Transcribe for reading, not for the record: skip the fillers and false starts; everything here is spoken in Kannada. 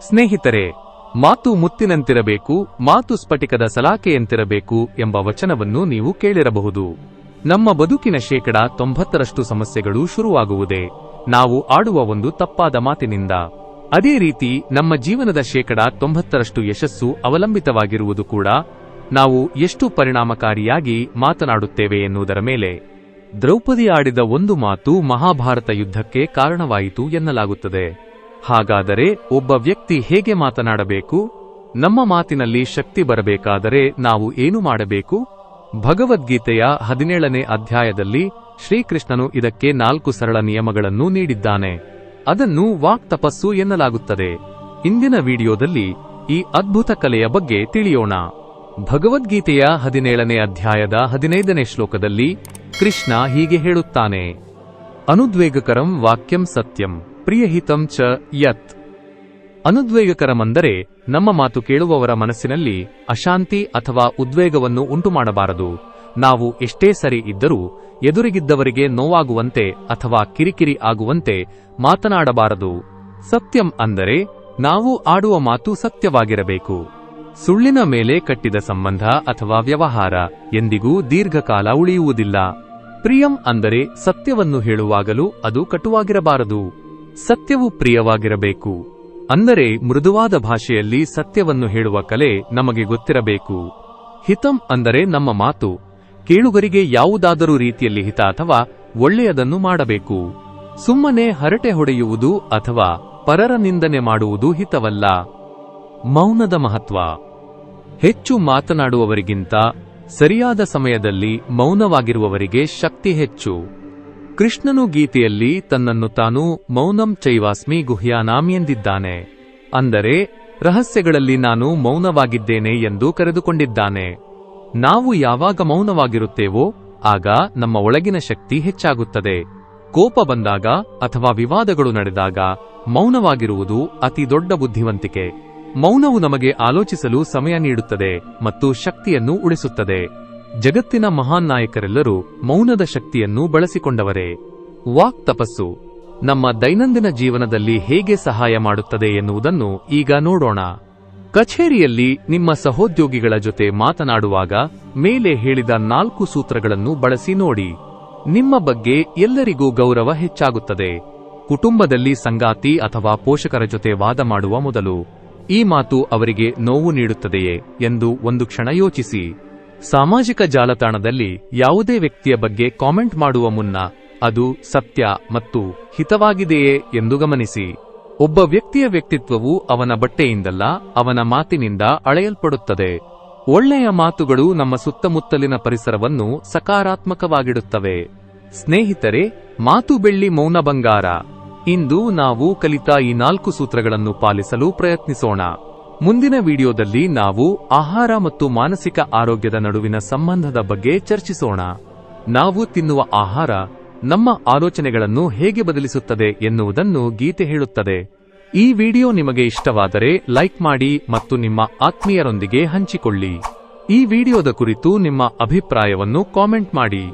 ಸ್ನೇಹಿತರೆ, ಮಾತು ಮುತ್ತಿನಂತಿರಬೇಕು, ಮಾತು ಸ್ಫಟಿಕದ ಸಲಾಕೆಯಂತಿರಬೇಕು ಎಂಬ ವಚನವನ್ನು ನೀವು ಕೇಳಿರಬಹುದು. ನಮ್ಮ ಬದುಕಿನ 90% ಸಮಸ್ಯೆಗಳು ಶುರುವಾಗುವುದೇ ನಾವು ಆಡುವ ಒಂದು ತಪ್ಪಾದ ಮಾತಿನಿಂದ. ಅದೇ ರೀತಿ ನಮ್ಮ ಜೀವನದ 90% ಯಶಸ್ಸು ಅವಲಂಬಿತವಾಗಿರುವುದು ಕೂಡ ನಾವು ಎಷ್ಟು ಪರಿಣಾಮಕಾರಿಯಾಗಿ ಮಾತನಾಡುತ್ತೇವೆ ಎನ್ನುವುದರ ಮೇಲೆ. ದ್ರೌಪದಿ ಆಡಿದ ಒಂದು ಮಾತು ಮಹಾಭಾರತ ಯುದ್ಧಕ್ಕೆ ಕಾರಣವಾಯಿತು ಎನ್ನಲಾಗುತ್ತದೆ. ಹಾಗಾದರೆ ಒಬ್ಬ ವ್ಯಕ್ತಿ ಹೇಗೆ ಮಾತನಾಡಬೇಕು? ನಮ್ಮ ಮಾತಿನಲ್ಲಿ ಶಕ್ತಿ ಬರಬೇಕಾದರೆ ನಾವು ಏನು ಮಾಡಬೇಕು? ಭಗವದ್ಗೀತೆಯ 17ನೇ ಅಧ್ಯಾಯದಲ್ಲಿ ಶ್ರೀಕೃಷ್ಣನು ಇದಕ್ಕೆ 4 ಸರಳ ನಿಯಮಗಳನ್ನು ನೀಡಿದ್ದಾನೆ. ಅದನ್ನು ವಾಕ್ ತಪಸ್ಸು ಎನ್ನಲಾಗುತ್ತದೆ. ಇಂದಿನ ವಿಡಿಯೋದಲ್ಲಿ ಈ ಅದ್ಭುತ ಕಲೆಯ ಬಗ್ಗೆ ತಿಳಿಯೋಣ. ಭಗವದ್ಗೀತೆಯ 17ನೇ ಅಧ್ಯಾಯದ 15ನೇ ಶ್ಲೋಕದಲ್ಲಿ ಕೃಷ್ಣ ಹೀಗೆ ಹೇಳುತ್ತಾನೆ, ಅನುದ್ವೇಗಕರಂ ವಾಕ್ಯಂ ಸತ್ಯಂ ಪ್ರಿಯಹಿತಂ ಚ ಯತ್. ಅನುದ್ವೇಗಕರಮೆಂದರೆ ನಮ್ಮ ಮಾತು ಕೇಳುವವರ ಮನಸ್ಸಿನಲ್ಲಿ ಅಶಾಂತಿ ಅಥವಾ ಉದ್ವೇಗವನ್ನು ಉಂಟುಮಾಡಬಾರದು. ನಾವು ಎಷ್ಟೇ ಸರಿ ಇದ್ದರೂ ಎದುರಿಗಿದ್ದವರಿಗೆ ನೋವಾಗುವಂತೆ ಅಥವಾ ಕಿರಿಕಿರಿ ಆಗುವಂತೆ ಮಾತನಾಡಬಾರದು. ಸತ್ಯಂ ಅಂದರೆ ನಾವು ಆಡುವ ಮಾತು ಸತ್ಯವಾಗಿರಬೇಕು. ಸುಳ್ಳಿನ ಮೇಲೆ ಕಟ್ಟಿದ ಸಂಬಂಧ ಅಥವಾ ವ್ಯವಹಾರ ಎಂದಿಗೂ ದೀರ್ಘಕಾಲ ಉಳಿಯುವುದಿಲ್ಲ. ಪ್ರಿಯಂ ಅಂದರೆ ಸತ್ಯವನ್ನು ಹೇಳುವಾಗಲೂ ಅದು ಕಟುವಾಗಿರಬಾರದು. ಸತ್ಯವು ಪ್ರಿಯವಾಗಿರಬೇಕು. ಅಂದರೆ ಮೃದುವಾದ ಭಾಷೆಯಲ್ಲಿ ಸತ್ಯವನ್ನು ಹೇಳುವ ಕಲೆ ನಮಗೆ ಗೊತ್ತಿರಬೇಕು. ಹಿತಂ ಅಂದರೆ ನಮ್ಮ ಮಾತು ಕೇಳುಗರಿಗೆ ಯಾವುದಾದರೂ ರೀತಿಯಲ್ಲಿ ಹಿತ ಅಥವಾ ಒಳ್ಳೆಯದನ್ನು ಮಾಡಬೇಕು. ಸುಮ್ಮನೆ ಹರಟೆ ಹೊಡೆಯುವುದು ಅಥವಾ ಪರರ ನಿಂದನೆ ಮಾಡುವುದು ಹಿತವಲ್ಲ. ಮೌನದ ಮಹತ್ವ. ಹೆಚ್ಚು ಮಾತನಾಡುವವರಿಗಿಂತ ಸರಿಯಾದ ಸಮಯದಲ್ಲಿ ಮೌನವಾಗಿರುವವರಿಗೆ ಶಕ್ತಿ ಹೆಚ್ಚು. ಕೃಷ್ಣನು ಗೀತೆಯಲ್ಲಿ ತನ್ನನ್ನು ತಾನು ಮೌನಂ ಚೈವಾಸ್ಮಿ ಗುಹ್ಯಾನಾಂ ಎಂದಿದ್ದಾನೆ. ಅಂದರೆ ರಹಸ್ಯಗಳಲ್ಲಿ ನಾನು ಮೌನವಾಗಿದ್ದೇನೆ ಎಂದು ಕರೆದುಕೊಂಡಿದ್ದಾನೆ. ನಾವು ಯಾವಾಗ ಮೌನವಾಗಿರುತ್ತೇವೋ ಆಗ ನಮ್ಮ ಒಳಗಿನ ಶಕ್ತಿ ಹೆಚ್ಚಾಗುತ್ತದೆ. ಕೋಪ ಬಂದಾಗ ಅಥವಾ ವಿವಾದಗಳು ನಡೆದಾಗ ಮೌನವಾಗಿರುವುದು ಅತಿ ದೊಡ್ಡ ಬುದ್ಧಿವಂತಿಕೆ. ಮೌನವು ನಮಗೆ ಆಲೋಚಿಸಲು ಸಮಯ ನೀಡುತ್ತದೆ ಮತ್ತು ಶಕ್ತಿಯನ್ನು ಉಳಿಸುತ್ತದೆ. ಜಗತ್ತಿನ ಮಹಾನ್ ನಾಯಕರೆಲ್ಲರೂ ಮೌನದ ಶಕ್ತಿಯನ್ನು ಬಳಸಿಕೊಂಡವರೇ. ವಾಕ್ ತಪಸ್ಸು ನಮ್ಮ ದೈನಂದಿನ ಜೀವನದಲ್ಲಿ ಹೇಗೆ ಸಹಾಯ ಮಾಡುತ್ತದೆ ಎನ್ನುವುದನ್ನು ಈಗ ನೋಡೋಣ. ಕಚೇರಿಯಲ್ಲಿ ನಿಮ್ಮ ಸಹೋದ್ಯೋಗಿಗಳ ಜೊತೆ ಮಾತನಾಡುವಾಗ ಮೇಲೆ ಹೇಳಿದ 4 ಸೂತ್ರಗಳನ್ನು ಬಳಸಿ ನೋಡಿ. ನಿಮ್ಮ ಬಗ್ಗೆ ಎಲ್ಲರಿಗೂ ಗೌರವ ಹೆಚ್ಚಾಗುತ್ತದೆ. ಕುಟುಂಬದಲ್ಲಿ ಸಂಗಾತಿ ಅಥವಾ ಪೋಷಕರ ಜೊತೆ ವಾದ ಮಾಡುವ ಮೊದಲು ಈ ಮಾತು ಅವರಿಗೆ ನೋವು ನೀಡುತ್ತದೆಯೇ ಎಂದು ಒಂದು ಕ್ಷಣ ಯೋಚಿಸಿ. ಸಾಮಾಜಿಕ ಜಾಲತಾಣದಲ್ಲಿ ಯಾವುದೇ ವ್ಯಕ್ತಿಯ ಬಗ್ಗೆ ಕಾಮೆಂಟ್ ಮಾಡುವ ಮುನ್ನ ಅದು ಸತ್ಯ ಮತ್ತು ಹಿತವಾಗಿದೆಯೇ ಎಂದು ಗಮನಿಸಿ. ಒಬ್ಬ ವ್ಯಕ್ತಿಯ ವ್ಯಕ್ತಿತ್ವವು ಅವನ ಬಟ್ಟೆಯಿಂದಲ್ಲ, ಅವನ ಮಾತಿನಿಂದ ಅಳೆಯಲ್ಪಡುತ್ತದೆ. ಒಳ್ಳೆಯ ಮಾತುಗಳು ನಮ್ಮ ಸುತ್ತಮುತ್ತಲಿನ ಪರಿಸರವನ್ನು ಸಕಾರಾತ್ಮಕವಾಗಿಡುತ್ತವೆ. ಸ್ನೇಹಿತರೆ, ಮಾತು ಬೆಳ್ಳಿ, ಮೌನ ಬಂಗಾರ. ಇಂದು ನಾವು ಕಲಿತ ಈ 4 ಸೂತ್ರಗಳನ್ನು ಪಾಲಿಸಲು ಪ್ರಯತ್ನಿಸೋಣ. ಮುಂದಿನ ವಿಡಿಯೋದಲ್ಲಿ ನಾವು ಆಹಾರ ಮತ್ತು ಮಾನಸಿಕ ಆರೋಗ್ಯದ ನಡುವಿನ ಸಂಬಂಧದ ಬಗ್ಗೆ ಚರ್ಚಿಸೋಣ. ನಾವು ತಿನ್ನುವ ಆಹಾರ ನಮ್ಮ ಆಲೋಚನೆಗಳನ್ನು ಹೇಗೆ ಬದಲಿಸುತ್ತದೆ ಎನ್ನುವುದನ್ನು ಗೀತೆ ಹೇಳುತ್ತದೆ. ಈ ವಿಡಿಯೋ ನಿಮಗೆ ಇಷ್ಟವಾದರೆ ಲೈಕ್ ಮಾಡಿ ಮತ್ತು ನಿಮ್ಮ ಆತ್ಮೀಯರೊಂದಿಗೆ ಹಂಚಿಕೊಳ್ಳಿ. ಈ ವಿಡಿಯೋದ ಕುರಿತು ನಿಮ್ಮ ಅಭಿಪ್ರಾಯವನ್ನು ಕಾಮೆಂಟ್ ಮಾಡಿ.